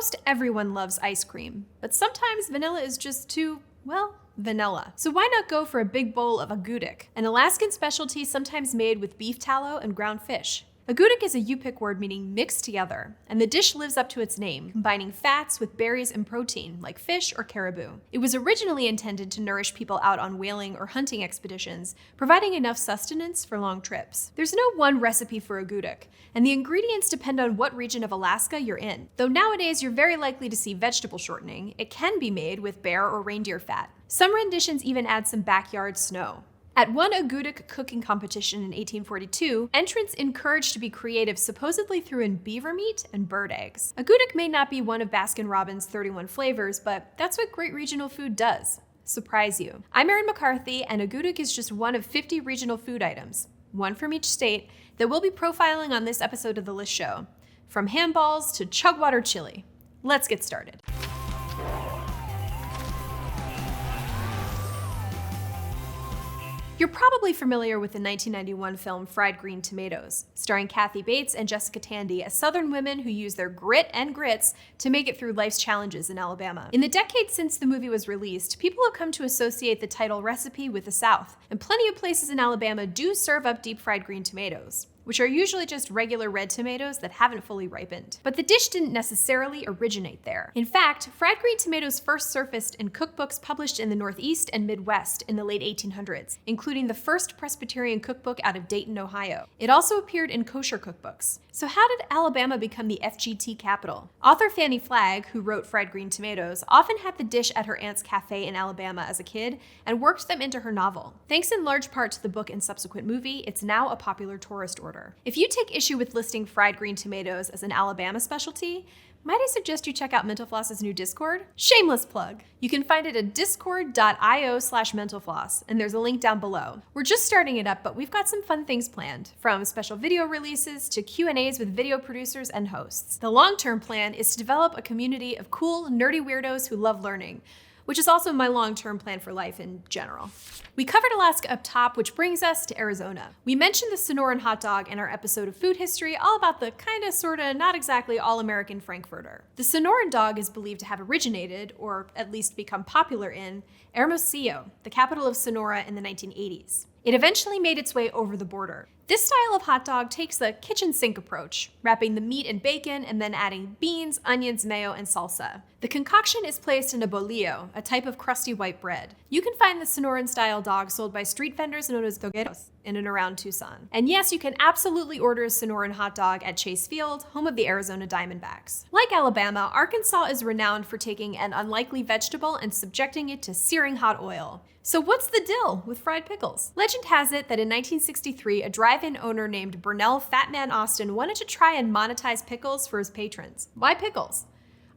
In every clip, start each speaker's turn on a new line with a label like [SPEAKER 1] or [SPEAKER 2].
[SPEAKER 1] Most everyone loves ice cream, but sometimes vanilla is just too, well, vanilla. So why not go for a big bowl of agoutic, an Alaskan specialty sometimes made with beef tallow and ground fish. Agoutic is a Yupik word meaning mixed together, and the dish lives up to its name, combining fats with berries and protein, like fish or caribou. It was originally intended to nourish people out on whaling or hunting expeditions, providing enough sustenance for long trips. There's no one recipe for agoutic, and the ingredients depend on what region of Alaska you're in. Though nowadays you're very likely to see vegetable shortening, it can be made with bear or reindeer fat. Some renditions even add some backyard snow. At one agoutic cooking competition in 1842, entrants encouraged to be creative supposedly threw in beaver meat and bird eggs. Agoutic may not be one of Baskin-Robbins' 31 flavors, but that's what great regional food does. Surprise you. I'm Erin McCarthy, and agoutic is just one of 50 regional food items, one from each state, that we'll be profiling on this episode of The List Show. From handballs to chugwater chili. Let's get started. You're probably familiar with the 1991 film Fried Green Tomatoes, starring Kathy Bates and Jessica Tandy as Southern women who use their grit and grits to make it through life's challenges in Alabama. In the decades since the movie was released, people have come to associate the title recipe with the South, and plenty of places in Alabama do serve up deep-fried green tomatoes, which are usually just regular red tomatoes that haven't fully ripened. But the dish didn't necessarily originate there. In fact, fried green tomatoes first surfaced in cookbooks published in the Northeast and Midwest in the late 1800s, including the first Presbyterian cookbook out of Dayton, Ohio. It also appeared in kosher cookbooks. So how did Alabama become the FGT capital? Author Fannie Flagg, who wrote Fried Green Tomatoes, often had the dish at her aunt's cafe in Alabama as a kid and worked them into her novel. Thanks in large part to the book and subsequent movie, it's now a popular tourist order. If you take issue with listing fried green tomatoes as an Alabama specialty, might I suggest you check out Mental Floss's new Discord? Shameless plug. You can find it at discord.io/mentalfloss, and there's a link down below. We're just starting it up, but we've got some fun things planned, from special video releases to Q&As with video producers and hosts. The long-term plan is to develop a community of cool, nerdy weirdos who love learning, which is also my long-term plan for life in general. We covered Alaska up top, which brings us to Arizona. We mentioned the Sonoran hot dog in our episode of Food History, all about the kinda, sorta, not exactly all-American Frankfurter. The Sonoran dog is believed to have originated, or at least become popular in, Hermosillo, the capital of Sonora in the 1980s. It eventually made its way over the border. This style of hot dog takes the kitchen sink approach, wrapping the meat in bacon and then adding beans, onions, mayo, and salsa. The concoction is placed in a bolillo, a type of crusty white bread. You can find the Sonoran-style dog sold by street vendors known as togueros in and around Tucson. And yes, you can absolutely order a Sonoran hot dog at Chase Field, home of the Arizona Diamondbacks. Like Alabama, Arkansas is renowned for taking an unlikely vegetable and subjecting it to searing hot oil. So what's the deal with fried pickles? Legend has it that in 1963, a drive-in owner named Burnell Fatman Austin wanted to try and monetize pickles for his patrons. Why pickles?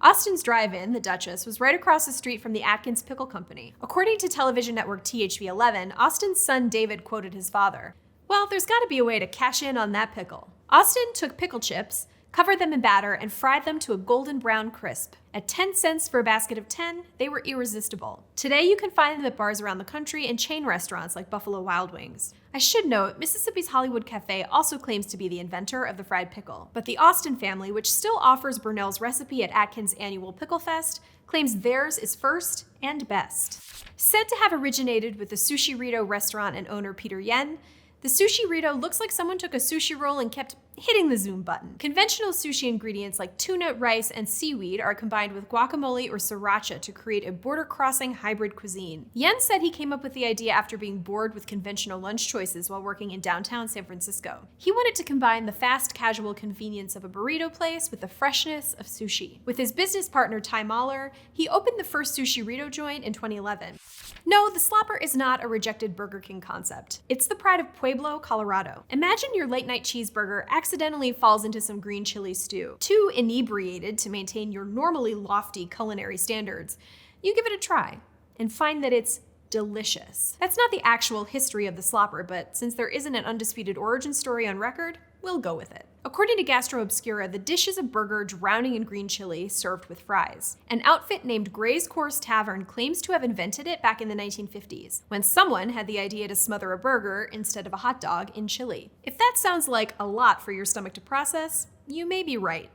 [SPEAKER 1] Austin's drive-in, the Duchess, was right across the street from the Atkins Pickle Company. According to television network THV11, Austin's son David quoted his father, "Well, there's gotta be a way to cash in on that pickle." Austin took pickle chips, covered them in batter, and fried them to a golden brown crisp. At 10 cents for a basket of 10, they were irresistible. Today you can find them at bars around the country and chain restaurants like Buffalo Wild Wings. I should note, Mississippi's Hollywood Cafe also claims to be the inventor of the fried pickle, but the Austin family, which still offers Burnell's recipe at Atkins' annual Pickle Fest, claims theirs is first and best. Said to have originated with the Sushi-Rito restaurant and owner Peter Yen, the Sushi-Rito looks like someone took a sushi roll and kept hitting the zoom button. Conventional sushi ingredients like tuna, rice, and seaweed are combined with guacamole or sriracha to create a border-crossing hybrid cuisine. Yen said he came up with the idea after being bored with conventional lunch choices while working in downtown San Francisco. He wanted to combine the fast, casual convenience of a burrito place with the freshness of sushi. With his business partner Ty Mahler, he opened the first Sushi-Rito joint in 2011. No, the Slopper is not a rejected Burger King concept. It's the pride of Pueblo, Colorado. Imagine your late-night cheeseburger accidentally falls into some green chili stew. Too inebriated to maintain your normally lofty culinary standards, you give it a try and find that it's delicious. That's not the actual history of the Slopper, but since there isn't an undisputed origin story on record, we'll go with it. According to Gastro Obscura, the dish is a burger drowning in green chili served with fries. An outfit named Gray's Course Tavern claims to have invented it back in the 1950s, when someone had the idea to smother a burger instead of a hot dog in chili. If that sounds like a lot for your stomach to process, you may be right.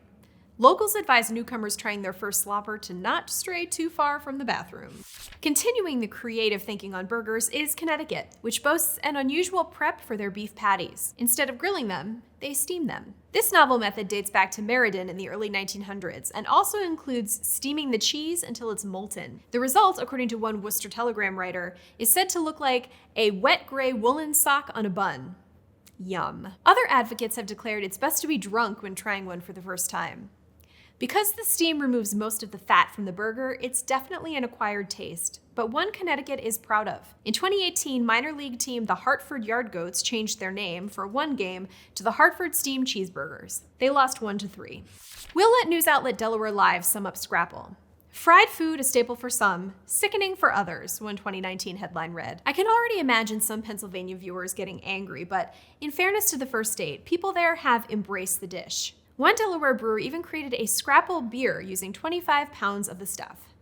[SPEAKER 1] Locals advise newcomers trying their first slopper to not stray too far from the bathroom. Continuing the creative thinking on burgers is Connecticut, which boasts an unusual prep for their beef patties. Instead of grilling them, they steam them. This novel method dates back to Meriden in the early 1900s and also includes steaming the cheese until it's molten. The result, according to one Worcester Telegram writer, is said to look like a wet gray woolen sock on a bun. Yum. Other advocates have declared it's best to be drunk when trying one for the first time. Because the steam removes most of the fat from the burger, it's definitely an acquired taste, but one Connecticut is proud of. In 2018, minor league team the Hartford Yard Goats changed their name for one game to the Hartford Steam Cheeseburgers. They lost 1-3. We'll let news outlet Delaware Live sum up Scrapple. Fried food a staple for some, sickening for others, one 2019 headline read. I can already imagine some Pennsylvania viewers getting angry, but in fairness to the first state, people there have embraced the dish. One Delaware brewer even created a Scrapple beer using 25 pounds of the stuff.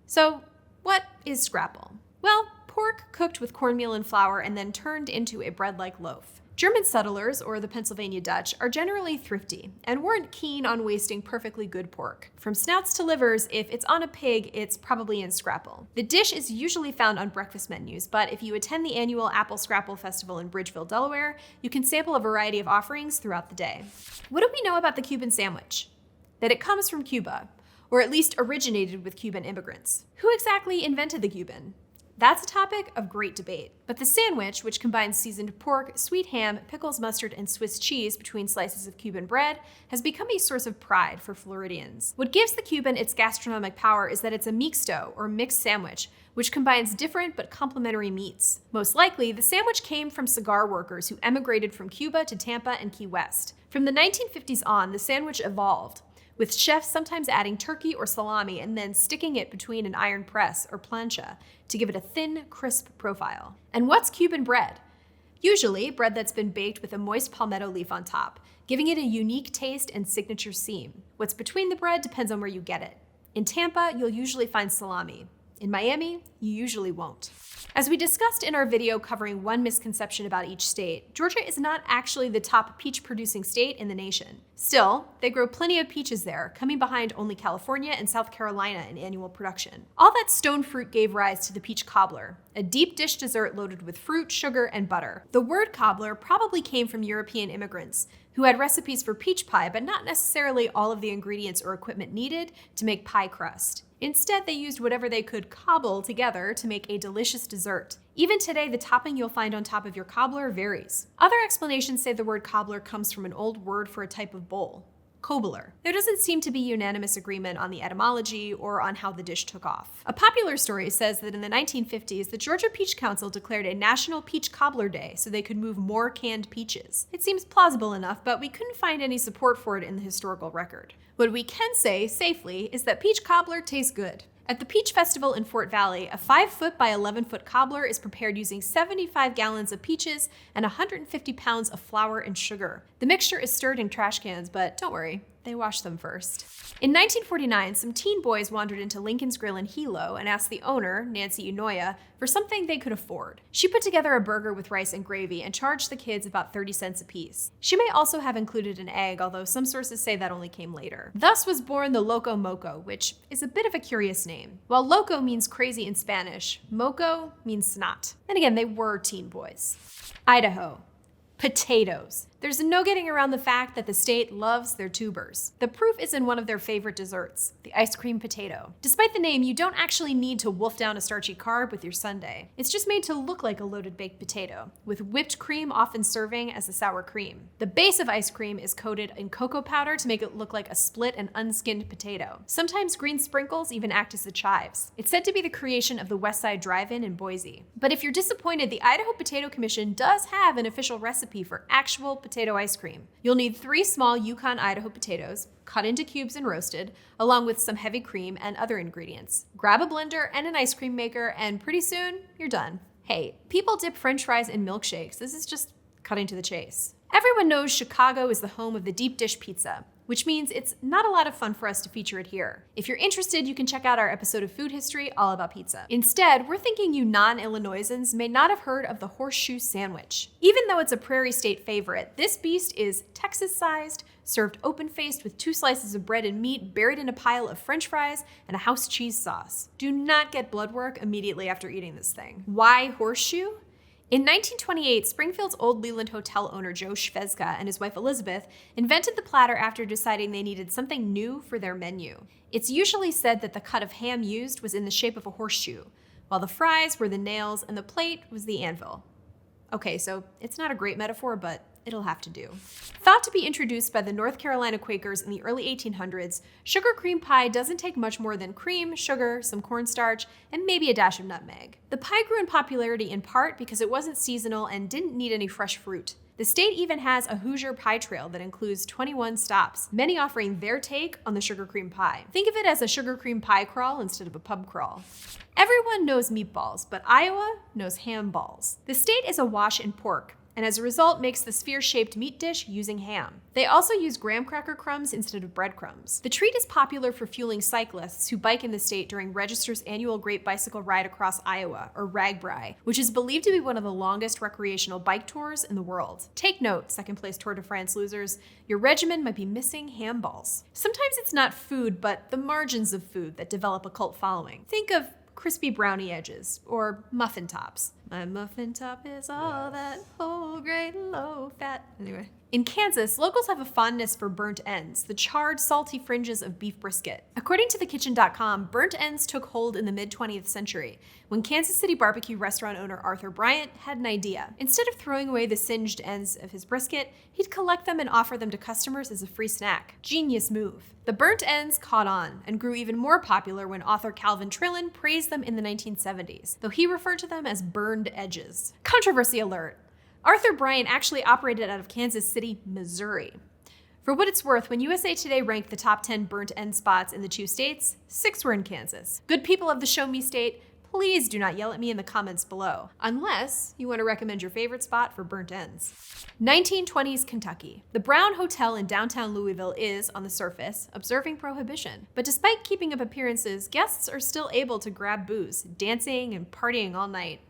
[SPEAKER 1] So, what is Scrapple? Well, pork cooked with cornmeal and flour and then turned into a bread-like loaf. German settlers, or the Pennsylvania Dutch, are generally thrifty and weren't keen on wasting perfectly good pork. From snouts to livers, if it's on a pig, it's probably in Scrapple. The dish is usually found on breakfast menus, but if you attend the annual Apple Scrapple Festival in Bridgeville, Delaware, you can sample a variety of offerings throughout the day. What do we know about the Cuban sandwich? That it comes from Cuba, or at least originated with Cuban immigrants. Who exactly invented the Cuban? That's a topic of great debate. But the sandwich, which combines seasoned pork, sweet ham, pickles, mustard, and Swiss cheese between slices of Cuban bread, has become a source of pride for Floridians. What gives the Cuban its gastronomic power is that it's a mixto, or mixed sandwich, which combines different but complementary meats. Most likely, the sandwich came from cigar workers who emigrated from Cuba to Tampa and Key West. From the 1950s on, the sandwich evolved, with chefs sometimes adding turkey or salami and then sticking it between an iron press or plancha to give it a thin, crisp profile. And what's Cuban bread? Usually, bread that's been baked with a moist palmetto leaf on top, giving it a unique taste and signature seam. What's between the bread depends on where you get it. In Tampa, you'll usually find salami. In Miami, you usually won't. As we discussed in our video covering one misconception about each state, Georgia is not actually the top peach-producing state in the nation. Still, they grow plenty of peaches there, coming behind only California and South Carolina in annual production. All that stone fruit gave rise to the peach cobbler, a deep dish dessert loaded with fruit, sugar, and butter. The word cobbler probably came from European immigrants who had recipes for peach pie, but not necessarily all of the ingredients or equipment needed to make pie crust. Instead, they used whatever they could cobble together to make a delicious dessert. Even today, the topping you'll find on top of your cobbler varies. Other explanations say the word cobbler comes from an old word for a type of bowl, cobbler. There doesn't seem to be unanimous agreement on the etymology or on how the dish took off. A popular story says that in the 1950s, the Georgia Peach Council declared a National Peach Cobbler Day so they could move more canned peaches. It seems plausible enough, but we couldn't find any support for it in the historical record. What we can say safely is that peach cobbler tastes good. At the Peach Festival in Fort Valley, a 5-foot by 11-foot cobbler is prepared using 75 gallons of peaches and 150 pounds of flour and sugar. The mixture is stirred in trash cans, but don't worry, they wash them first. In 1949, some teen boys wandered into Lincoln's Grill in Hilo and asked the owner, Nancy Unoya, for something they could afford. She put together a burger with rice and gravy and charged the kids about 30 cents apiece. She may also have included an egg, although some sources say that only came later. Thus was born the Loco Moco, which is a bit of a curious name. While loco means crazy in Spanish, moco means snot. And again, they were teen boys. Idaho. Potatoes. There's no getting around the fact that the state loves their tubers. The proof is in one of their favorite desserts, the ice cream potato. Despite the name, you don't actually need to wolf down a starchy carb with your sundae. It's just made to look like a loaded baked potato, with whipped cream often serving as the sour cream. The base of ice cream is coated in cocoa powder to make it look like a split and unskinned potato. Sometimes green sprinkles even act as the chives. It's said to be the creation of the West Side Drive-In in Boise. But if you're disappointed, the Idaho Potato Commission does have an official recipe for actual potato ice cream. You'll need 3 small Yukon Idaho potatoes, cut into cubes and roasted, along with some heavy cream and other ingredients. Grab a blender and an ice cream maker, and pretty soon, you're done. Hey, people dip French fries in milkshakes. This is just cutting to the chase. Everyone knows Chicago is the home of the deep dish pizza, which means it's not a lot of fun for us to feature it here. If you're interested, you can check out our episode of Food History all about pizza. Instead, we're thinking you non-Illinoisans may not have heard of the horseshoe sandwich. Even though it's a prairie state favorite, this beast is Texas-sized, served open-faced with 2 slices of bread and meat buried in a pile of French fries and a house cheese sauce. Do not get blood work immediately after eating this thing. Why horseshoe? In 1928, Springfield's Old Leland Hotel owner Joe Schwezka and his wife Elizabeth invented the platter after deciding they needed something new for their menu. It's usually said that the cut of ham used was in the shape of a horseshoe, while the fries were the nails and the plate was the anvil. Okay, so it's not a great metaphor, but it'll have to do. Thought to be introduced by the North Carolina Quakers in the early 1800s, sugar cream pie doesn't take much more than cream, sugar, some cornstarch, and maybe a dash of nutmeg. The pie grew in popularity in part because it wasn't seasonal and didn't need any fresh fruit. The state even has a Hoosier pie trail that includes 21 stops, many offering their take on the sugar cream pie. Think of it as a sugar cream pie crawl instead of a pub crawl. Everyone knows meatballs, but Iowa knows ham balls. The state is awash in pork, and as a result makes the sphere-shaped meat dish using ham. They also use graham cracker crumbs instead of breadcrumbs. The treat is popular for fueling cyclists who bike in the state during Register's annual Great Bicycle Ride Across Iowa, or RAGBRAI, which is believed to be one of the longest recreational bike tours in the world. Take note, second-place Tour de France losers, your regimen might be missing ham balls. Sometimes it's not food, but the margins of food that develop a cult following. Think of crispy brownie edges, or muffin tops. My muffin top is all that whole grain low fat. Anyway. In Kansas, locals have a fondness for burnt ends, the charred, salty fringes of beef brisket. According to thekitchen.com, burnt ends took hold in the mid-20th century when Kansas City barbecue restaurant owner Arthur Bryant had an idea. Instead of throwing away the singed ends of his brisket, he'd collect them and offer them to customers as a free snack. Genius move. The burnt ends caught on and grew even more popular when author Calvin Trillin praised them in the 1970s, though he referred to them as burned edges. Controversy alert. Arthur Bryant actually operated out of Kansas City, Missouri. For what it's worth, when USA Today ranked the top 10 burnt end spots in the 2 states, 6 were in Kansas. Good people of the Show Me State, please do not yell at me in the comments below, unless you want to recommend your favorite spot for burnt ends. 1920s Kentucky. The Brown Hotel in downtown Louisville is, on the surface, observing prohibition. But despite keeping up appearances, guests are still able to grab booze, dancing and partying all night.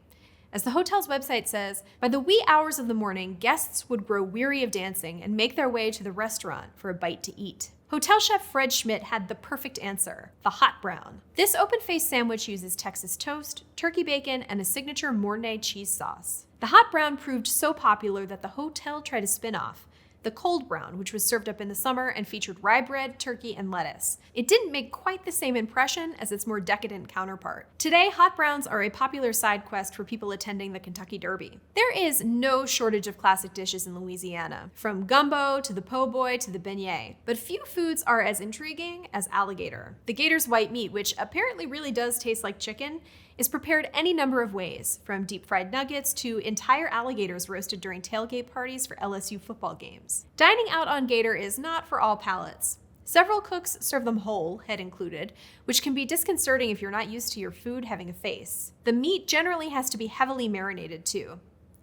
[SPEAKER 1] As the hotel's website says, by the wee hours of the morning, guests would grow weary of dancing and make their way to the restaurant for a bite to eat. Hotel chef Fred Schmidt had the perfect answer, the hot brown. This open-faced sandwich uses Texas toast, turkey bacon, and a signature Mornay cheese sauce. The hot brown proved so popular that the hotel tried a spin-off, the cold brown, which was served up in the summer and featured rye bread, turkey, and lettuce. It didn't make quite the same impression as its more decadent counterpart. Today, hot browns are a popular side quest for people attending the Kentucky Derby. There is no shortage of classic dishes in Louisiana, from gumbo to the po' boy to the beignet, but few foods are as intriguing as alligator. The gator's white meat, which apparently really does taste like chicken, is prepared any number of ways, from deep-fried nuggets to entire alligators roasted during tailgate parties for LSU football games. Dining out on gator is not for all palates. Several cooks serve them whole, head included, which can be disconcerting if you're not used to your food having a face. The meat generally has to be heavily marinated too,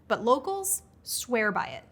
[SPEAKER 1] but locals swear by it.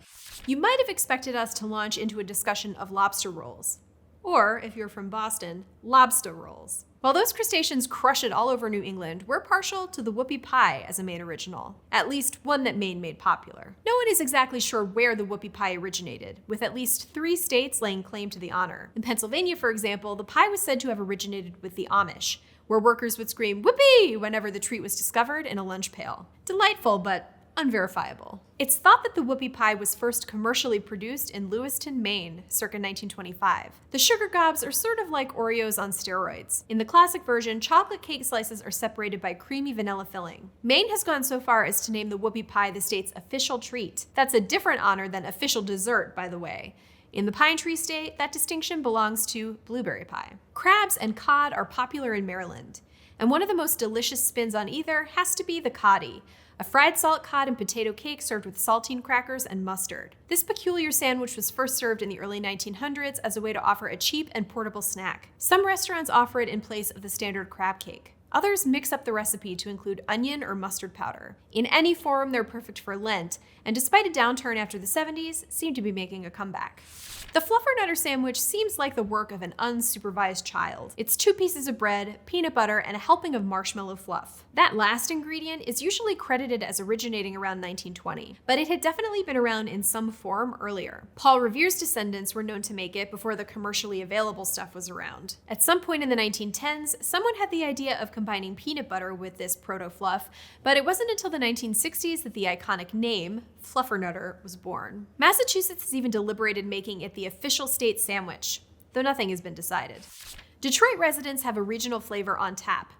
[SPEAKER 1] You might have expected us to launch into a discussion of lobster rolls, or, if you're from Boston, lobster rolls. While those crustaceans crush it all over New England, we're partial to the whoopie pie as a Maine original, at least one that Maine made popular. No one is exactly sure where the whoopie pie originated, with at least 3 states laying claim to the honor. In Pennsylvania, for example, the pie was said to have originated with the Amish, where workers would scream "whoopee" whenever the treat was discovered in a lunch pail. Delightful, but unverifiable. It's thought that the whoopie pie was first commercially produced in Lewiston, Maine, circa 1925. The sugar gobs are sort of like Oreos on steroids. In the classic version, chocolate cake slices are separated by creamy vanilla filling. Maine has gone so far as to name the whoopie pie the state's official treat. That's a different honor than official dessert, by the way. In the Pine Tree State, that distinction belongs to blueberry pie. Crabs and cod are popular in Maryland, and one of the most delicious spins on either has to be the coddy, a fried salt cod and potato cake served with saltine crackers and mustard. This peculiar sandwich was first served in the early 1900s as a way to offer a cheap and portable snack. Some restaurants offer it in place of the standard crab cake. Others mix up the recipe to include onion or mustard powder. In any form, they're perfect for Lent, and despite a downturn after the 70s, seem to be making a comeback. The Fluffernutter sandwich seems like the work of an unsupervised child. It's 2 pieces of bread, peanut butter, and a helping of marshmallow fluff. That last ingredient is usually credited as originating around 1920, but it had definitely been around in some form earlier. Paul Revere's descendants were known to make it before the commercially available stuff was around. At some point in the 1910s, someone had the idea of combining peanut butter with this proto-fluff, but it wasn't until the 1960s that the iconic name, Fluffernutter, was born. Massachusetts has even deliberated making it the official state sandwich, though nothing has been decided. Detroit residents have a regional flavor on tap.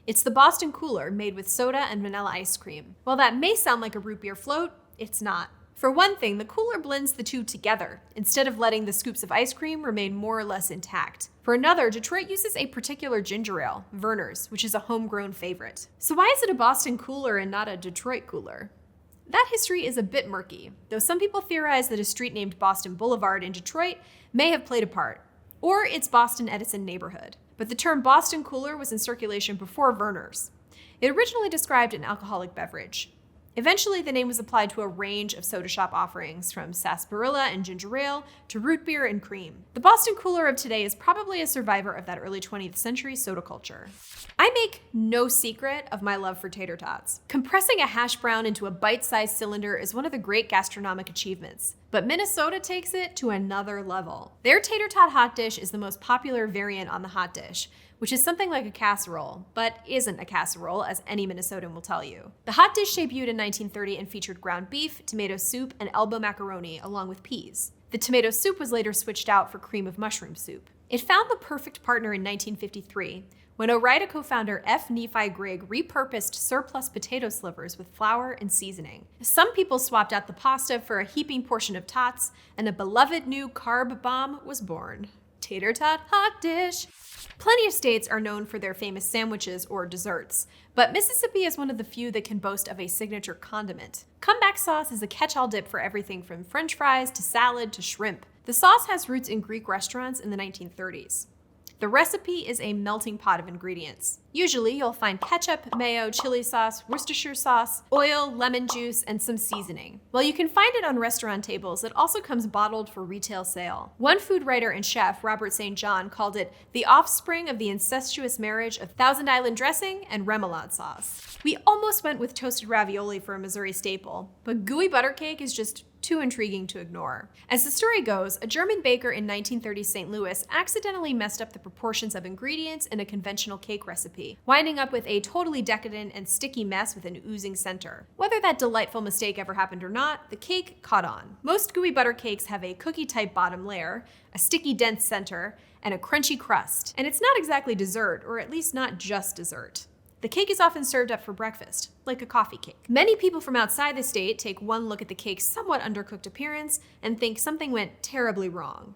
[SPEAKER 1] It's the Boston Cooler, made with soda and vanilla ice cream. While that may sound like a root beer float, it's not. For one thing, the cooler blends the two together, instead of letting the scoops of ice cream remain more or less intact. For another, Detroit uses a particular ginger ale, Verner's, which is a homegrown favorite. So why is it a Boston Cooler and not a Detroit Cooler? That history is a bit murky, though some people theorize that a street named Boston Boulevard in Detroit may have played a part, or its Boston Edison neighborhood. But the term Boston Cooler was in circulation before Verner's. It originally described an alcoholic beverage. Eventually, the name was applied to a range of soda shop offerings, from sarsaparilla and ginger ale to root beer and cream. The Boston Cooler of today is probably a survivor of that early 20th century soda culture. I make no secret of my love for tater tots. Compressing a hash brown into a bite-sized cylinder is one of the great gastronomic achievements, but Minnesota takes it to another level. Their tater tot hot dish is the most popular variant on the hot dish, which is something like a casserole, but isn't a casserole, as any Minnesotan will tell you. The hot dish debuted in 1930 and featured ground beef, tomato soup, and elbow macaroni, along with peas. The tomato soup was later switched out for cream of mushroom soup. It found the perfect partner in 1953, when Ore-Ida co-founder F. Nephi Grigg repurposed surplus potato slivers with flour and seasoning. Some people swapped out the pasta for a heaping portion of tots, and a beloved new carb bomb was born. Tater tot hot dish. Plenty of states are known for their famous sandwiches or desserts, but Mississippi is one of the few that can boast of a signature condiment. Comeback sauce is a catch-all dip for everything from French fries to salad to shrimp. The sauce has roots in Greek restaurants in the 1930s. The recipe is a melting pot of ingredients. Usually, you'll find ketchup, mayo, chili sauce, Worcestershire sauce, oil, lemon juice, and some seasoning. While you can find it on restaurant tables, it also comes bottled for retail sale. One food writer and chef, Robert St. John, called it the offspring of the incestuous marriage of Thousand Island dressing and remoulade sauce. We almost went with toasted ravioli for a Missouri staple, but gooey butter cake is just too intriguing to ignore. As the story goes, a German baker in 1930 St. Louis accidentally messed up the proportions of ingredients in a conventional cake recipe, winding up with a totally decadent and sticky mess with an oozing center. Whether that delightful mistake ever happened or not, the cake caught on. Most gooey butter cakes have a cookie-type bottom layer, a sticky dense center, and a crunchy crust. And it's not exactly dessert, or at least not just dessert. The cake is often served up for breakfast, like a coffee cake. Many people from outside the state take one look at the cake's somewhat undercooked appearance and think something went terribly wrong.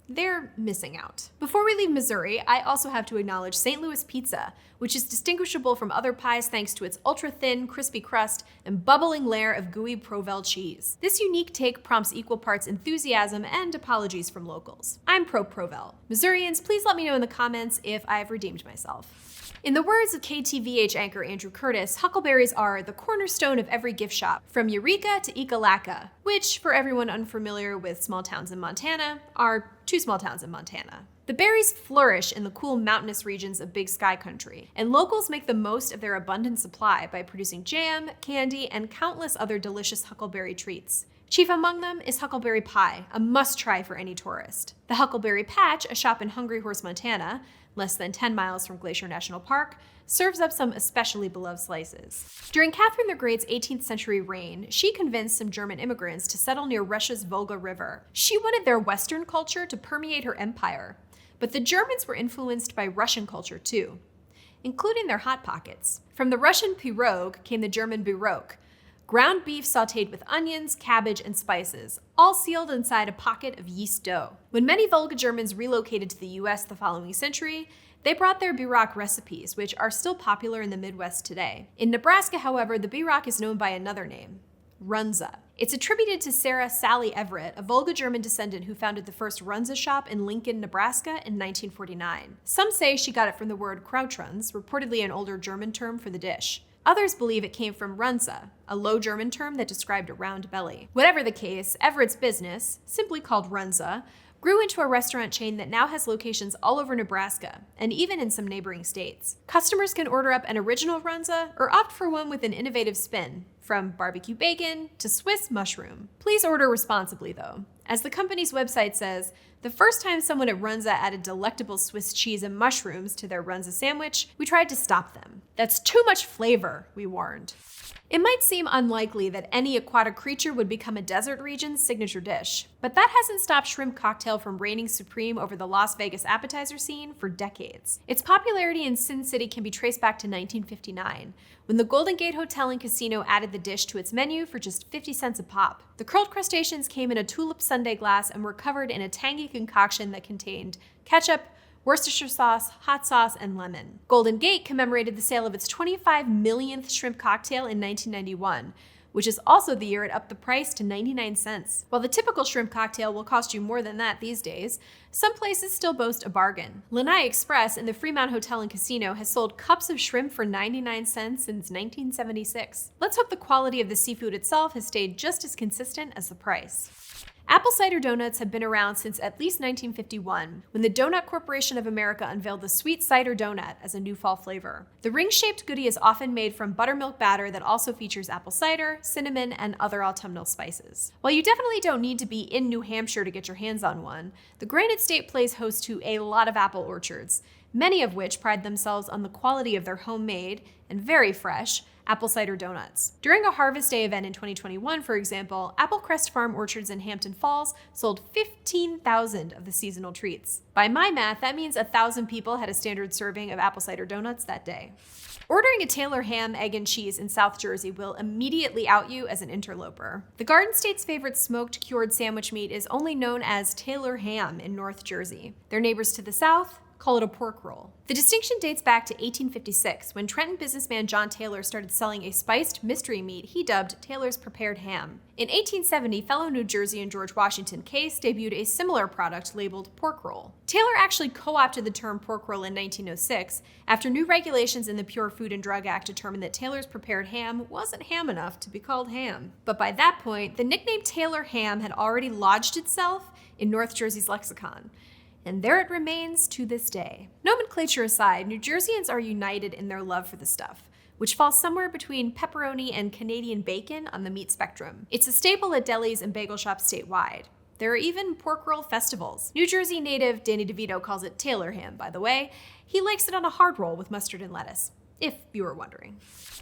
[SPEAKER 1] They're missing out. Before we leave Missouri, I also have to acknowledge St. Louis pizza, which is distinguishable from other pies thanks to its ultra-thin, crispy crust and bubbling layer of gooey Provel cheese. This unique take prompts equal parts enthusiasm and apologies from locals. I'm pro-Provel. Missourians, please let me know in the comments if I've redeemed myself. In the words of KTVH anchor Andrew Curtis, huckleberries are the cornerstone of every gift shop, from Eureka to Ekalaka, which, for everyone unfamiliar with small towns in Montana, are 2 small towns in Montana. The berries flourish in the cool mountainous regions of Big Sky Country, and locals make the most of their abundant supply by producing jam, candy, and countless other delicious huckleberry treats. Chief among them is Huckleberry Pie, a must-try for any tourist. The Huckleberry Patch, a shop in Hungry Horse, Montana, less than 10 miles from Glacier National Park, serves up some especially beloved slices. During Catherine the Great's 18th century reign, she convinced some German immigrants to settle near Russia's Volga River. She wanted their Western culture to permeate her empire, but the Germans were influenced by Russian culture too, including their Hot Pockets. From the Russian pirogue came the German Baroque, ground beef sautéed with onions, cabbage, and spices, all sealed inside a pocket of yeast dough. When many Volga Germans relocated to the US the following century, they brought their birack recipes, which are still popular in the Midwest today. In Nebraska, however, the birack is known by another name, Runza. It's attributed to Sarah Sally Everett, a Volga German descendant who founded the first Runza shop in Lincoln, Nebraska in 1949. Some say she got it from the word Krautruns, reportedly an older German term for the dish. Others believe it came from Runza, a Low German term that described a round belly. Whatever the case, Everett's business, simply called Runza, grew into a restaurant chain that now has locations all over Nebraska, and even in some neighboring states. Customers can order up an original Runza or opt for one with an innovative spin, from barbecue bacon to Swiss mushroom. Please order responsibly, though. As the company's website says, the first time someone at Runza added delectable Swiss cheese and mushrooms to their Runza sandwich, we tried to stop them. That's too much flavor, we warned. It might seem unlikely that any aquatic creature would become a desert region's signature dish, but that hasn't stopped shrimp cocktail from reigning supreme over the Las Vegas appetizer scene for decades. Its popularity in Sin City can be traced back to 1959, when the Golden Gate Hotel and Casino added the dish to its menu for just 50 cents a pop. The curled crustaceans came in a tulip sundae glass and were covered in a tangy concoction that contained ketchup, Worcestershire sauce, hot sauce, and lemon. Golden Gate commemorated the sale of its 25 millionth shrimp cocktail in 1991, which is also the year it upped the price to 99 cents. While the typical shrimp cocktail will cost you more than that these days, some places still boast a bargain. Lanai Express in the Fremont Hotel and Casino has sold cups of shrimp for 99 cents since 1976. Let's hope the quality of the seafood itself has stayed just as consistent as the price. Apple cider donuts have been around since at least 1951, when the Donut Corporation of America unveiled the sweet cider donut as a new fall flavor. The ring-shaped goodie is often made from buttermilk batter that also features apple cider, cinnamon, and other autumnal spices. While you definitely don't need to be in New Hampshire to get your hands on one, the Granite State plays host to a lot of apple orchards, many of which pride themselves on the quality of their homemade and very fresh apple cider donuts. During a Harvest Day event in 2021, for example, Apple Crest Farm Orchards in Hampton Falls sold 15,000 of the seasonal treats. By my math, that means 1,000 people had a standard serving of apple cider donuts that day. Ordering a Taylor ham, egg, and cheese in South Jersey will immediately out you as an interloper. The Garden State's favorite smoked cured sandwich meat is only known as Taylor ham in North Jersey. Their neighbors to the south call it a pork roll. The distinction dates back to 1856, when Trenton businessman John Taylor started selling a spiced mystery meat he dubbed Taylor's Prepared Ham. In 1870, fellow New Jersey and George Washington Case debuted a similar product labeled pork roll. Taylor actually co-opted the term pork roll in 1906 after new regulations in the Pure Food and Drug Act determined that Taylor's Prepared Ham wasn't ham enough to be called ham. But by that point, the nickname Taylor ham had already lodged itself in North Jersey's lexicon. And there it remains to this day. Nomenclature aside, New Jerseyans are united in their love for the stuff, which falls somewhere between pepperoni and Canadian bacon on the meat spectrum. It's a staple at delis and bagel shops statewide. There are even pork roll festivals. New Jersey native Danny DeVito calls it Taylor ham, by the way. He likes it on a hard roll with mustard and lettuce, if you were wondering.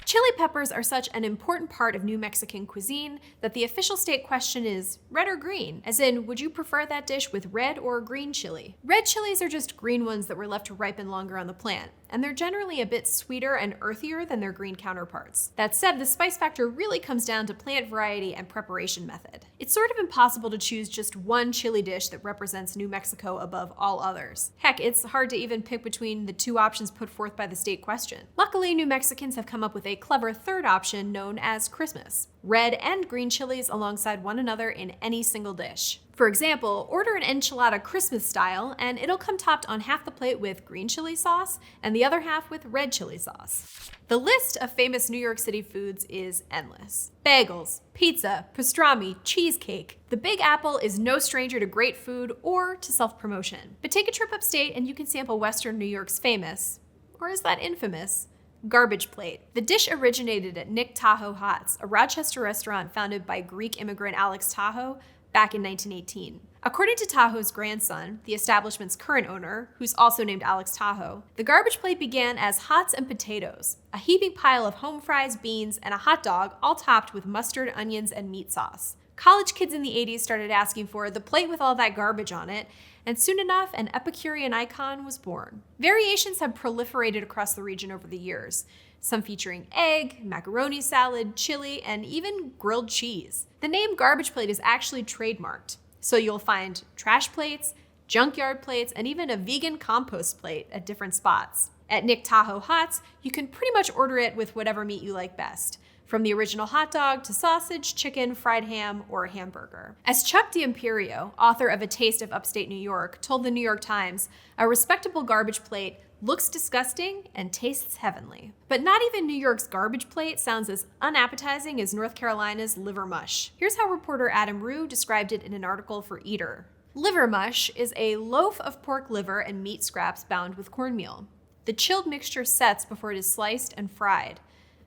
[SPEAKER 1] Chili peppers are such an important part of New Mexican cuisine that the official state question is red or green, as in, would you prefer that dish with red or green chili? Red chilies are just green ones that were left to ripen longer on the plant, and they're generally a bit sweeter and earthier than their green counterparts. That said, the spice factor really comes down to plant variety and preparation method. It's sort of impossible to choose just one chili dish that represents New Mexico above all others. Heck, it's hard to even pick between the two options put forth by the state question. Luckily, New Mexicans have come up with a clever third option known as Christmas. Red and green chilies alongside one another in any single dish. For example, order an enchilada Christmas style and it'll come topped on half the plate with green chili sauce and the other half with red chili sauce. The list of famous New York City foods is endless. Bagels, pizza, pastrami, cheesecake. The Big Apple is no stranger to great food or to self-promotion. But take a trip upstate and you can sample Western New York's famous, or is that infamous, garbage plate. The dish originated at Nick Tahoe Hots, a Rochester restaurant founded by Greek immigrant Alex Tahoe back in 1918. According to Tahoe's grandson, the establishment's current owner, who's also named Alex Tahoe, the garbage plate began as hots and potatoes, a heaping pile of home fries, beans, and a hot dog, all topped with mustard, onions, and meat sauce. College kids in the 80s started asking for the plate with all that garbage on it, and soon enough, an Epicurean icon was born. Variations have proliferated across the region over the years, some featuring egg, macaroni salad, chili, and even grilled cheese. The name garbage plate is actually trademarked, so you'll find trash plates, junkyard plates, and even a vegan compost plate at different spots. At Nick Tahoe Hots, you can pretty much order it with whatever meat you like best. from the original hot dog to sausage, chicken, fried ham, or a hamburger. As Chuck D'Imperio, author of A Taste of Upstate New York, told the New York Times, a respectable garbage plate looks disgusting and tastes heavenly. But not even New York's garbage plate sounds as unappetizing as North Carolina's liver mush. Here's how reporter Adam Rue described it in an article for Eater. Liver mush is a loaf of pork liver and meat scraps bound with cornmeal. The chilled mixture sets before it is sliced and fried.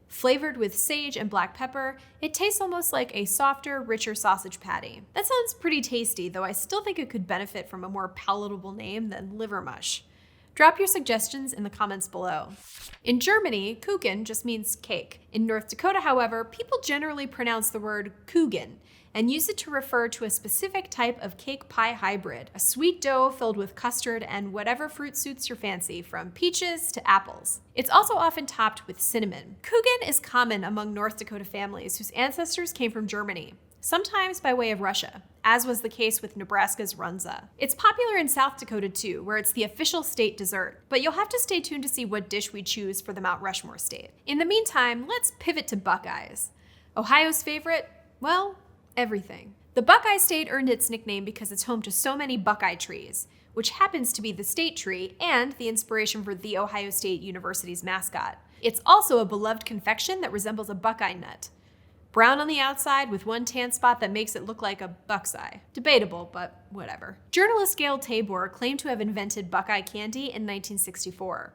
[SPEAKER 1] Flavored with sage and black pepper, it tastes almost like a softer, richer sausage patty. That sounds pretty tasty, though I still think it could benefit from a more palatable name than liver mush. Drop your suggestions in the comments below. In Germany, Kuchen just means cake. In North Dakota, however, people generally pronounce the word Kuchen and use it to refer to a specific type of cake pie hybrid, a sweet dough filled with custard and whatever fruit suits your fancy, from peaches to apples. It's also often topped with cinnamon. Kuchen is common among North Dakota families whose ancestors came from Germany, sometimes by way of Russia, as was the case with Nebraska's runza. It's popular in South Dakota too, where it's the official state dessert, but you'll have to stay tuned to see what dish we choose for the Mount Rushmore state. In the meantime, let's pivot to Buckeyes. Ohio's favorite? Well, everything. The Buckeye State earned its nickname because it's home to so many Buckeye trees, which happens to be the state tree and the inspiration for The Ohio State University's mascot. It's also a beloved confection that resembles a Buckeye nut. Brown on the outside with one tan spot that makes it look like a buck's eye. Debatable, but whatever. Journalist Gail Tabor claimed to have invented Buckeye candy in 1964.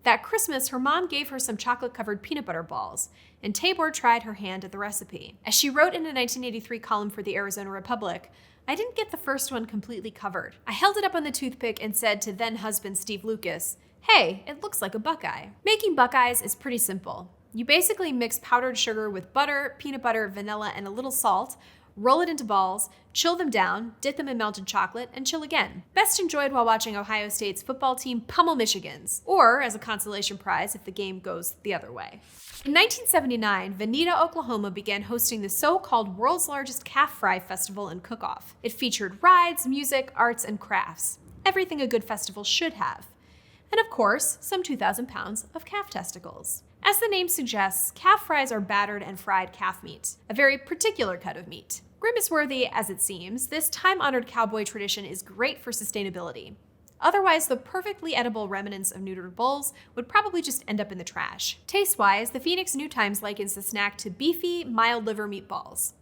[SPEAKER 1] That Christmas, her mom gave her some chocolate-covered peanut butter balls, and Tabor tried her hand at the recipe. As she wrote in a 1983 column for the Arizona Republic, "I didn't get the first one completely covered. I held it up on the toothpick and said to then-husband Steve Lucas, 'Hey, it looks like a Buckeye.'" Making Buckeyes is pretty simple. You basically mix powdered sugar with butter, peanut butter, vanilla, and a little salt, roll it into balls, chill them down, dip them in melted chocolate, and chill again. Best enjoyed while watching Ohio State's football team pummel Michigan's, or as a consolation prize if the game goes the other way. In 1979, Veneta, Oklahoma began hosting the so-called world's largest calf fry festival and cook-off. It featured rides, music, arts, and crafts. Everything a good festival should have. And of course, some 2,000 pounds of calf testicles. As the name suggests, calf fries are battered and fried calf meat, a very particular cut of meat. Grimace-worthy as it seems, this time-honored cowboy tradition is great for sustainability. Otherwise, the perfectly edible remnants of neutered bulls would probably just end up in the trash. Taste-wise, the Phoenix New Times likens the snack to beefy, mild liver meatballs.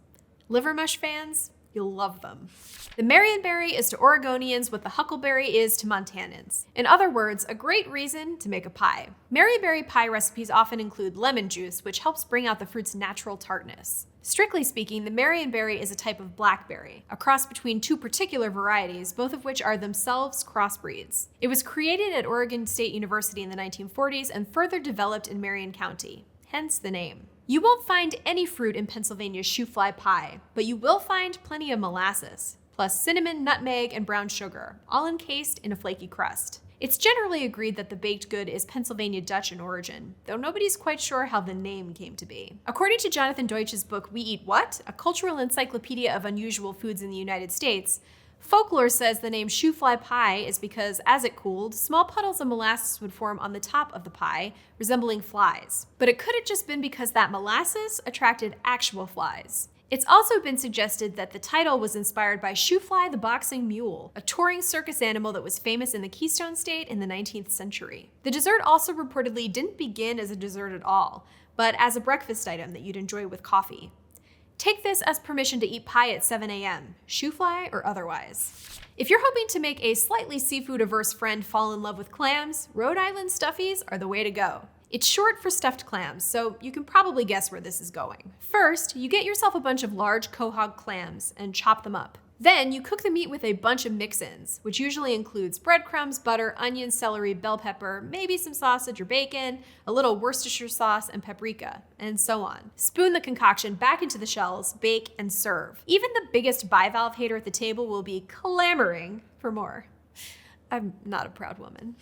[SPEAKER 1] Liver mush fans? You'll love them. The Marionberry is to Oregonians what the huckleberry is to Montanans. In other words, a great reason to make a pie. Marionberry pie recipes often include lemon juice, which helps bring out the fruit's natural tartness. Strictly speaking, the Marionberry is a type of blackberry, a cross between two particular varieties, both of which are themselves crossbreeds. It was created at Oregon State University in the 1940s and further developed in Marion County, hence the name. You won't find any fruit in Pennsylvania's shoe fly pie, but you will find plenty of molasses, plus cinnamon, nutmeg, and brown sugar, all encased in a flaky crust. It's generally agreed that the baked good is Pennsylvania Dutch in origin, though nobody's quite sure how the name came to be. According to Jonathan Deutsch's book, We Eat What? A Cultural Encyclopedia of Unusual Foods in the United States, folklore says the name shoe fly pie is because, as it cooled, small puddles of molasses would form on the top of the pie, resembling flies. But it could have just been because that molasses attracted actual flies. It's also been suggested that the title was inspired by Shoofly the Boxing Mule, a touring circus animal that was famous in the Keystone State in the 19th century. The dessert also reportedly didn't begin as a dessert at all, but as a breakfast item that you'd enjoy with coffee. Take this as permission to eat pie at 7 a.m., shoofly or otherwise. If you're hoping to make a slightly seafood-averse friend fall in love with clams, Rhode Island stuffies are the way to go. It's short for stuffed clams, so you can probably guess where this is going. First, you get yourself a bunch of large quahog clams and chop them up. Then you cook the meat with a bunch of mix-ins, which usually includes breadcrumbs, butter, onion, celery, bell pepper, maybe some sausage or bacon, a little Worcestershire sauce, and paprika, and so on. Spoon the concoction back into the shells, bake, and serve. Even the biggest bivalve hater at the table will be clamoring for more. I'm not a proud woman.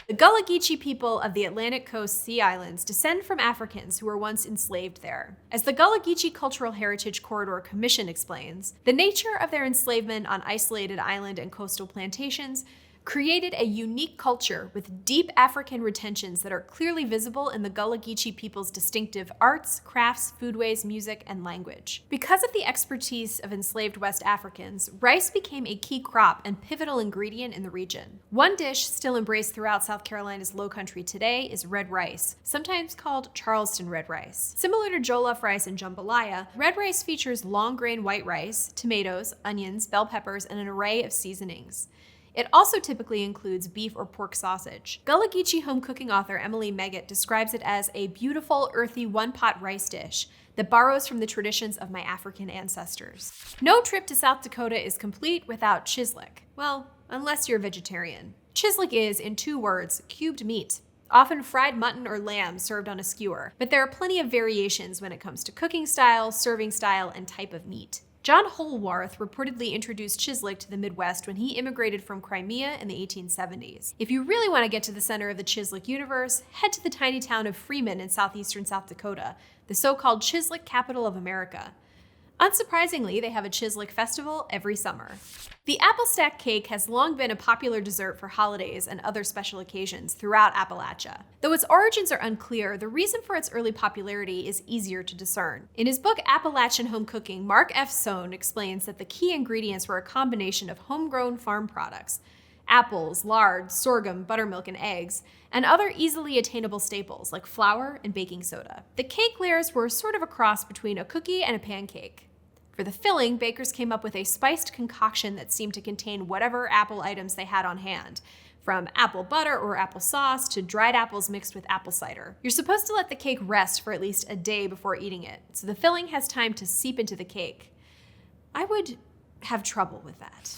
[SPEAKER 1] The Gullah Geechee people of the Atlantic Coast Sea Islands descend from Africans who were once enslaved there. As the Gullah Geechee Cultural Heritage Corridor Commission explains, the nature of their enslavement on isolated island and coastal plantations created a unique culture with deep African retentions that are clearly visible in the Gullah Geechee people's distinctive arts, crafts, foodways, music, and language. Because of the expertise of enslaved West Africans, rice became a key crop and pivotal ingredient in the region. One dish still embraced throughout South Carolina's Lowcountry today is red rice, sometimes called Charleston red rice. Similar to jollof rice and jambalaya, red rice features long-grain white rice, tomatoes, onions, bell peppers, and an array of seasonings. It also typically includes beef or pork sausage. Gullah Geechee home cooking author Emily Meggitt describes it as a beautiful, earthy one-pot rice dish that borrows from the traditions of my African ancestors. No trip to South Dakota is complete without chislic. Well, unless you're a vegetarian. Chislic is, in 2 words, cubed meat, often fried mutton or lamb served on a skewer, but there are plenty of variations when it comes to cooking style, serving style, and type of meat. John Holwarth reportedly introduced chislic to the Midwest when he immigrated from Crimea in the 1870s. If you really want to get to the center of the chislic universe, head to the tiny town of Freeman in southeastern South Dakota, the so-called chislic capital of America. Unsurprisingly, they have a chislic festival every summer. The apple stack cake has long been a popular dessert for holidays and other special occasions throughout Appalachia. Though its origins are unclear, the reason for its early popularity is easier to discern. In his book Appalachian Home Cooking, Mark F. Sohn explains that the key ingredients were a combination of homegrown farm products, apples, lard, sorghum, buttermilk, and eggs, and other easily attainable staples like flour and baking soda. The cake layers were sort of a cross between a cookie and a pancake. For the filling, bakers came up with a spiced concoction that seemed to contain whatever apple items they had on hand, from apple butter or apple sauce to dried apples mixed with apple cider. You're supposed to let the cake rest for at least a day before eating it, so the filling has time to seep into the cake. I would have trouble with that.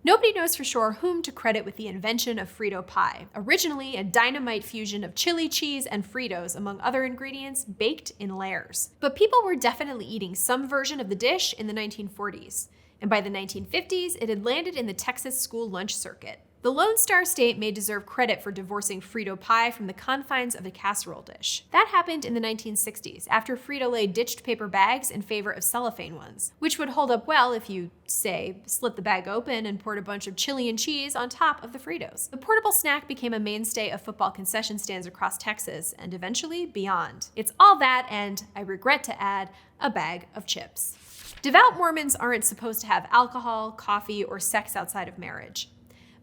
[SPEAKER 1] Nobody knows for sure whom to credit with the invention of Frito pie, originally a dynamite fusion of chili cheese and Fritos, among other ingredients, baked in layers. But people were definitely eating some version of the dish in the 1940s, and by the 1950s, it had landed in the Texas school lunch circuit. The Lone Star State may deserve credit for divorcing Frito pie from the confines of the casserole dish. That happened in the 1960s, after Frito-Lay ditched paper bags in favor of cellophane ones, which would hold up well if you, say, slit the bag open and poured a bunch of chili and cheese on top of the Fritos. The portable snack became a mainstay of football concession stands across Texas and eventually beyond. It's all that and, I regret to add, a bag of chips. Devout Mormons aren't supposed to have alcohol, coffee, or sex outside of marriage.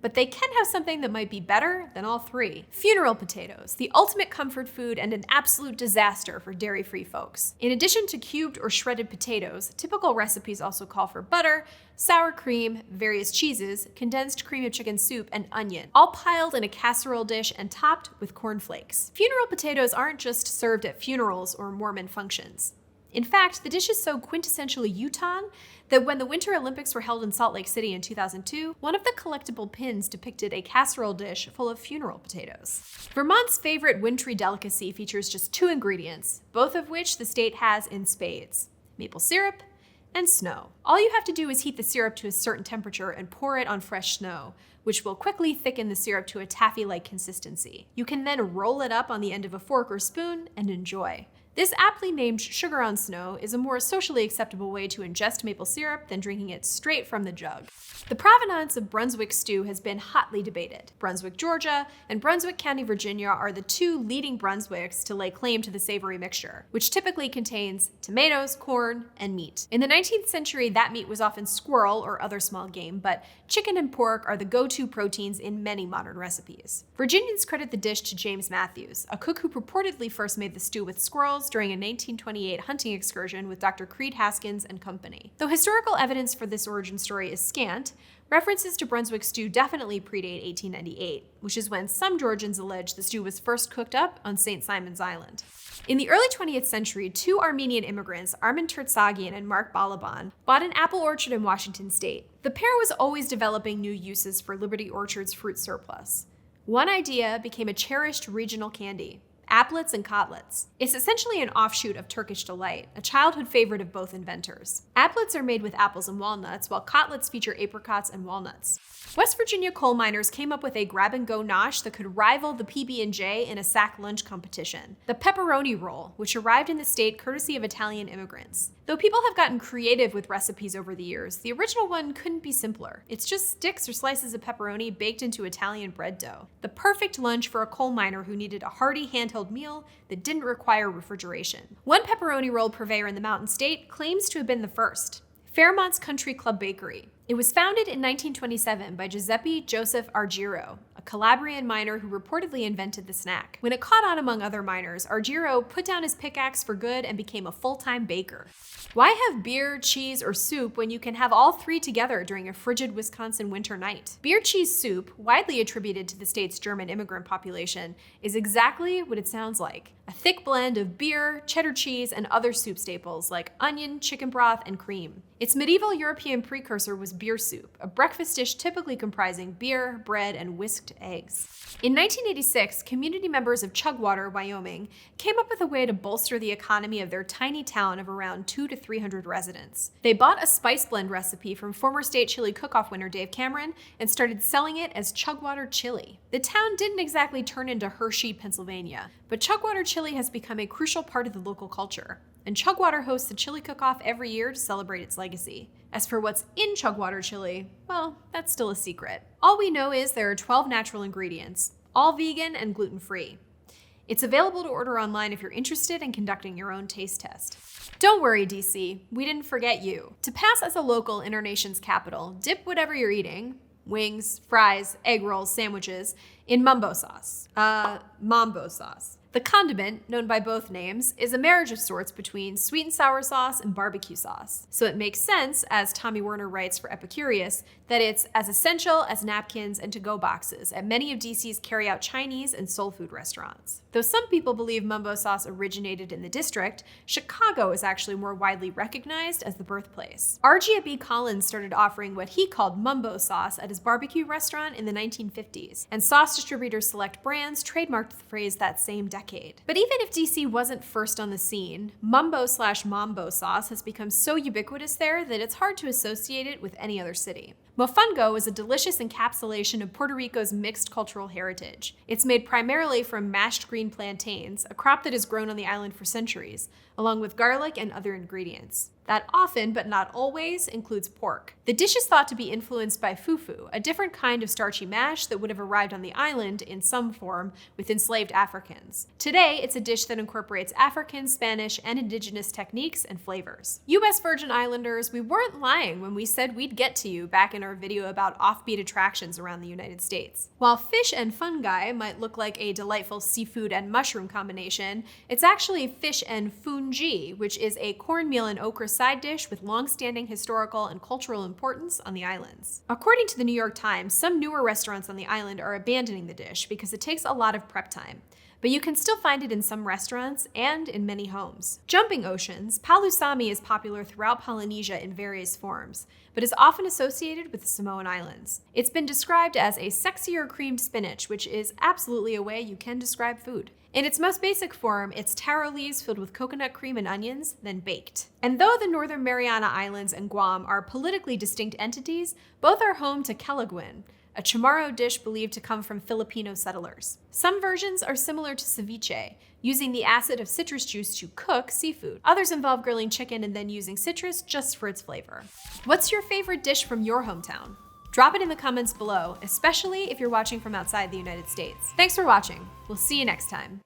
[SPEAKER 1] But they can have something that might be better than all 3. Funeral potatoes, the ultimate comfort food and an absolute disaster for dairy-free folks. In addition to cubed or shredded potatoes, typical recipes also call for butter, sour cream, various cheeses, condensed cream of chicken soup, and onion, all piled in a casserole dish and topped with cornflakes. Funeral potatoes aren't just served at funerals or Mormon functions. In fact, the dish is so quintessentially Utah that when the Winter Olympics were held in Salt Lake City in 2002, one of the collectible pins depicted a casserole dish full of funeral potatoes. Vermont's favorite wintry delicacy features just 2 ingredients, both of which the state has in spades: maple syrup and snow. All you have to do is heat the syrup to a certain temperature and pour it on fresh snow, which will quickly thicken the syrup to a taffy-like consistency. You can then roll it up on the end of a fork or spoon and enjoy. This aptly named sugar on snow is a more socially acceptable way to ingest maple syrup than drinking it straight from the jug. The provenance of Brunswick stew has been hotly debated. Brunswick, Georgia, and Brunswick County, Virginia are the 2 leading Brunswicks to lay claim to the savory mixture, which typically contains tomatoes, corn, and meat. In the 19th century, that meat was often squirrel or other small game, but chicken and pork are the go-to proteins in many modern recipes. Virginians credit the dish to James Matthews, a cook who purportedly first made the stew with squirrels during a 1928 hunting excursion with Dr. Creed Haskins and company. Though historical evidence for this origin story is scant, references to Brunswick stew definitely predate 1898, which is when some Georgians allege the stew was first cooked up on St. Simon's Island. In the early 20th century, 2 Armenian immigrants, Armen Tertsagian and Mark Balaban, bought an apple orchard in Washington state. The pair was always developing new uses for Liberty Orchard's fruit surplus. One idea became a cherished regional candy: applets and kotlets. It's essentially an offshoot of Turkish delight, a childhood favorite of both inventors. Applets are made with apples and walnuts, while kotlets feature apricots and walnuts. West Virginia coal miners came up with a grab-and-go nosh that could rival the PB&J in a sack lunch competition, the pepperoni roll, which arrived in the state courtesy of Italian immigrants. Though people have gotten creative with recipes over the years, the original one couldn't be simpler. It's just sticks or slices of pepperoni baked into Italian bread dough. The perfect lunch for a coal miner who needed a hearty handheld meal that didn't require refrigeration. One pepperoni roll purveyor in the Mountain State claims to have been the first: Fairmont's Country Club Bakery. It was founded in 1927 by Giuseppe Joseph Argiro, a Calabrian miner who reportedly invented the snack. When it caught on among other miners, Argiro put down his pickaxe for good and became a full-time baker. Why have beer, cheese, or soup when you can have all three together during a frigid Wisconsin winter night? Beer cheese soup, widely attributed to the state's German immigrant population, is exactly what it sounds like: a thick blend of beer, cheddar cheese, and other soup staples like onion, chicken broth, and cream. Its medieval European precursor was beer soup, a breakfast dish typically comprising beer, bread, and whisked eggs. In 1986, community members of Chugwater, Wyoming, came up with a way to bolster the economy of their tiny town of around 200 to 300 residents. They bought a spice blend recipe from former state chili cook-off winner Dave Cameron and started selling it as Chugwater chili. The town didn't exactly turn into Hershey, Pennsylvania, but Chugwater chili has become a crucial part of the local culture, and Chugwater hosts a chili cook-off every year to celebrate its legacy. As for what's in Chugwater chili, well, that's still a secret. All we know is there are 12 natural ingredients, all vegan and gluten-free. It's available to order online if you're interested in conducting your own taste test. Don't worry, DC, we didn't forget you. To pass as a local in our nation's capital, dip whatever you're eating, wings, fries, egg rolls, sandwiches, in mambo sauce. Mambo sauce. The condiment, known by both names, is a marriage of sorts between sweet and sour sauce and barbecue sauce. So it makes sense, as Tommy Werner writes for Epicurious, that it's as essential as napkins and to-go boxes at many of DC's carry-out Chinese and soul food restaurants. Though some people believe mumbo sauce originated in the district, Chicago is actually more widely recognized as the birthplace. R.G. B. Collins started offering what he called mumbo sauce at his barbecue restaurant in the 1950s, and sauce distributors Select Brands trademarked the phrase that same decade. But even if DC wasn't first on the scene, mumbo/mambo sauce has become so ubiquitous there that it's hard to associate it with any other city. Mofongo is a delicious encapsulation of Puerto Rico's mixed cultural heritage. It's made primarily from mashed green plantains, a crop that has grown on the island for centuries, along with garlic and other ingredients. That often, but not always, includes pork. The dish is thought to be influenced by fufu, a different kind of starchy mash that would have arrived on the island in some form with enslaved Africans. Today, it's a dish that incorporates African, Spanish, and indigenous techniques and flavors. US Virgin Islanders, we weren't lying when we said we'd get to you back in our video about offbeat attractions around the United States. While fish and fungi might look like a delightful seafood and mushroom combination, it's actually fish and fungi, which is a cornmeal and okra side dish with long-standing historical and cultural importance on the islands. According to the New York Times, some newer restaurants on the island are abandoning the dish because it takes a lot of prep time. But you can still find it in some restaurants and in many homes. Jumping oceans, palusami is popular throughout Polynesia in various forms, but is often associated with the Samoan Islands. It's been described as a sexier creamed spinach, which is absolutely a way you can describe food. In its most basic form, it's taro leaves filled with coconut cream and onions, then baked. And though the Northern Mariana Islands and Guam are politically distinct entities, both are home to kelaguen, a chamorro dish believed to come from Filipino settlers. Some versions are similar to ceviche, using the acid of citrus juice to cook seafood. Others involve grilling chicken and then using citrus just for its flavor. What's your favorite dish from your hometown? Drop it in the comments below, especially if you're watching from outside the United States. Thanks for watching. We'll see you next time.